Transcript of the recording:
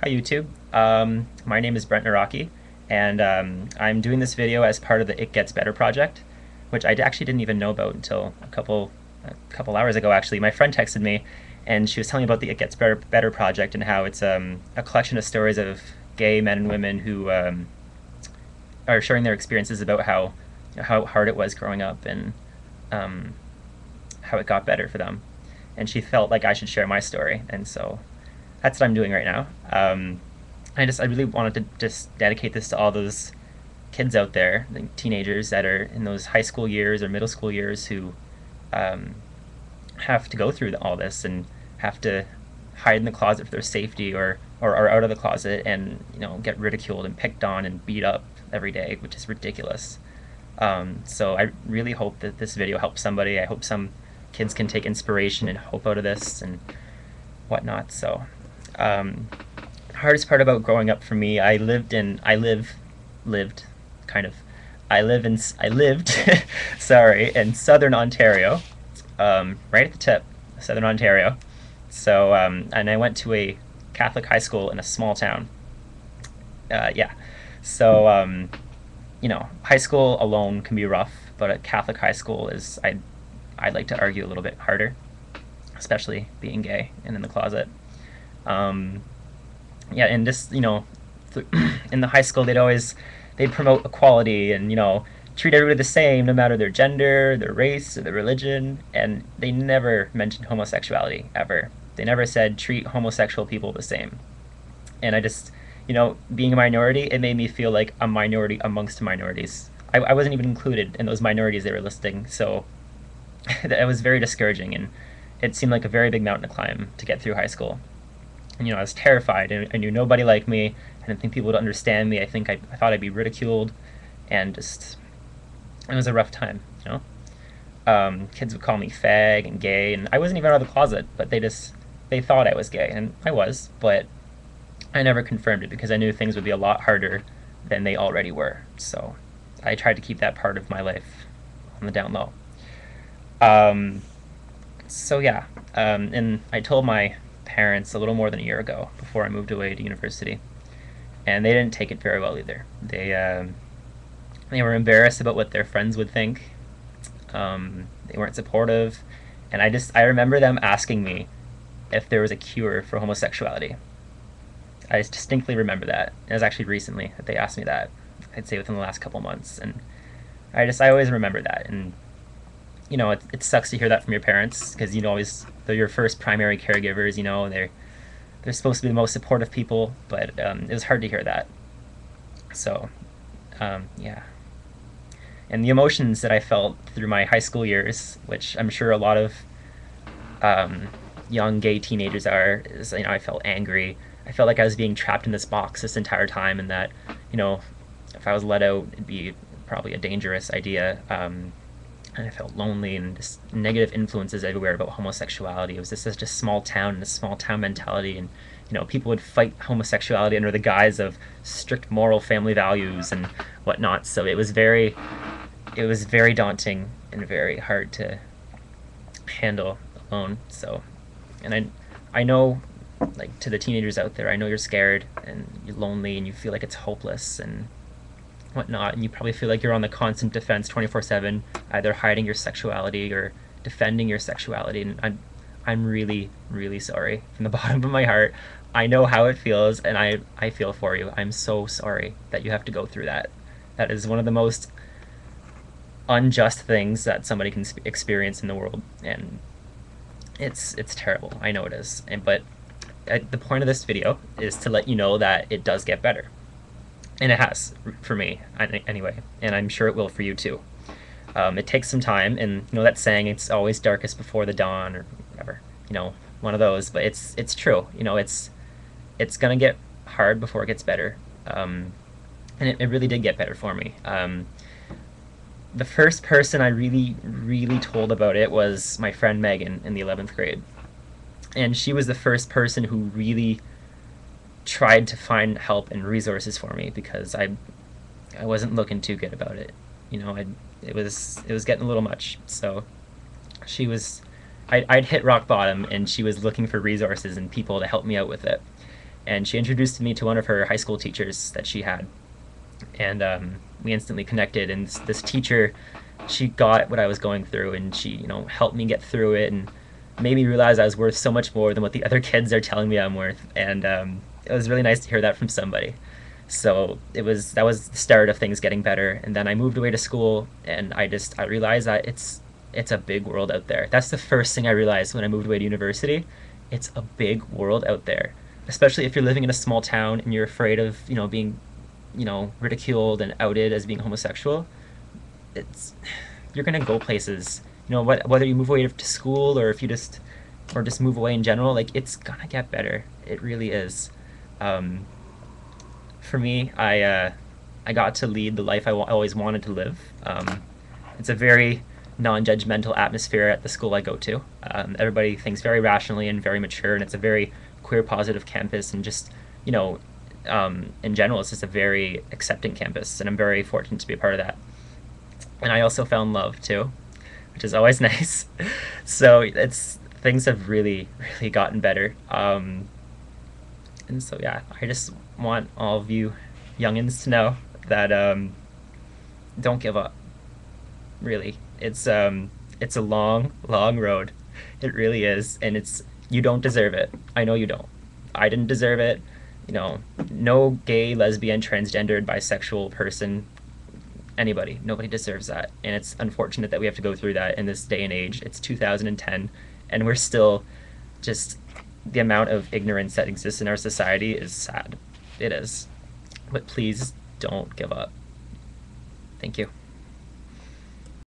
Hi YouTube. My name is Brent Naraki, and I'm doing this video as part of the It Gets Better project, which I actually didn't even know about until a couple hours ago. Actually, my friend texted me, and she was telling me about the It Gets Better project and how it's a collection of stories of gay men and women who are sharing their experiences about how hard it was growing up and um, how it got better for them. And she felt like I should share my story, and so that's what I'm doing right now. I really wanted to just dedicate this to all those kids out there, like teenagers that are in those high school years or middle school years who um, have to go through all this and have to hide in the closet for their safety or are out of the closet and get ridiculed and picked on and beat up every day, which is ridiculous. So I really hope that this video helps somebody. I hope some kids can take inspiration and hope out of this and whatnot. So um, hardest part about growing up for me, lived kind of I lived sorry, in southern Ontario, right at the tip, southern Ontario. So and I went to a Catholic high school in a small town. Yeah, so high school alone can be rough, but a Catholic high school is I'd like to argue a little bit harder, especially being gay and in the closet. Um, yeah, and just in the high school they'd promote equality and treat everybody the same no matter their gender, their race, or their religion, and they never mentioned homosexuality ever. They never said treat homosexual people the same. And I just being a minority, it made me feel like a minority amongst minorities. I wasn't even included in those minorities they were listing, so it was very discouraging, and it seemed like a very big mountain to climb to get through high school. And I was terrified. I knew nobody liked me. I didn't think people would understand me. I thought I'd be ridiculed, and just it was a rough time. Kids would call me fag and gay, and I wasn't even out of the closet, but they thought I was gay, and I was, but I never confirmed it because I knew things would be a lot harder than they already were. So I tried to keep that part of my life on the down low. Um, so yeah, and I told my parents a little more than a year ago before I moved away to university, and they didn't take it very well either. They were embarrassed about what their friends would think. They weren't supportive, and I remember them asking me if there was a cure for homosexuality. I distinctly remember that. It was actually recently that they asked me that. I'd say within the last couple months, and I always remember that. And it sucks to hear that from your parents because always they're your first primary caregivers. They're supposed to be the most supportive people, but it was hard to hear that. So yeah, and the emotions that I felt through my high school years, which I'm sure a lot of um, young gay teenagers are, is I felt angry. I felt like I was being trapped in this box this entire time, and that you know if I was let out, it'd be probably a dangerous idea. And I felt lonely and just negative influences everywhere about homosexuality. It was just such a small town and a small town mentality, and people would fight homosexuality under the guise of strict moral family values and whatnot. So it was very daunting and very hard to handle alone. So, and I know, like to the teenagers out there, I know you're scared and you're lonely and you feel like it's hopeless and whatnot, and you probably feel like you're on the constant defense 24/7, either hiding your sexuality or defending your sexuality. And I'm really, really sorry from the bottom of my heart. I know how it feels, and I feel for you. I'm so sorry that you have to go through that. That is one of the most unjust things that somebody can experience in the world, and it's terrible. I know it is, but the point of this video is to let you know that it does get better, and it has for me anyway, and I'm sure it will for you too. It takes some time, and that saying, it's always darkest before the dawn, or whatever, one of those. But it's true. It's gonna get hard before it gets better, and it really did get better for me. The first person I really, really told about it was my friend Megan in the 11th grade, and she was the first person who really tried to find help and resources for me because I wasn't looking too good about it. It was getting a little much. So she was I'd hit rock bottom, and she was looking for resources and people to help me out with it. and she introduced me to one of her high school teachers that she had, and we instantly connected. And this teacher, she got what I was going through, and she helped me get through it, and made me realize I was worth so much more than what the other kids are telling me I'm worth. And it was really nice to hear that from somebody. So that was the start of things getting better. And then I moved away to school, and I realized that it's a big world out there. That's the first thing I realized when I moved away to university. It's a big world out there, especially if you're living in a small town and you're afraid of being ridiculed and outed as being homosexual. It's You're gonna go places. Whether you move away to school, or if you just move away in general, like, it's gonna get better. It really is. Um, for me, I got to lead the life always wanted to live. It's a very non-judgmental atmosphere at the school I go to. Everybody thinks very rationally and very mature, and it's a very queer positive campus, and just you know in general, it's just a very accepting campus, and I'm very fortunate to be a part of that. And I also found love too, which is always nice. So it's things have really, really gotten better. And so yeah, I just want all of you youngins to know that don't give up. Really, it's a long, long road. It really is, and it's you don't deserve it. I know you don't. I didn't deserve it. No gay, lesbian, transgendered, bisexual person, anybody, nobody deserves that, and it's unfortunate that we have to go through that in this day and age. It's 2010, and we're still just the amount of ignorance that exists in our society is sad. It is, but please don't give up. Thank you.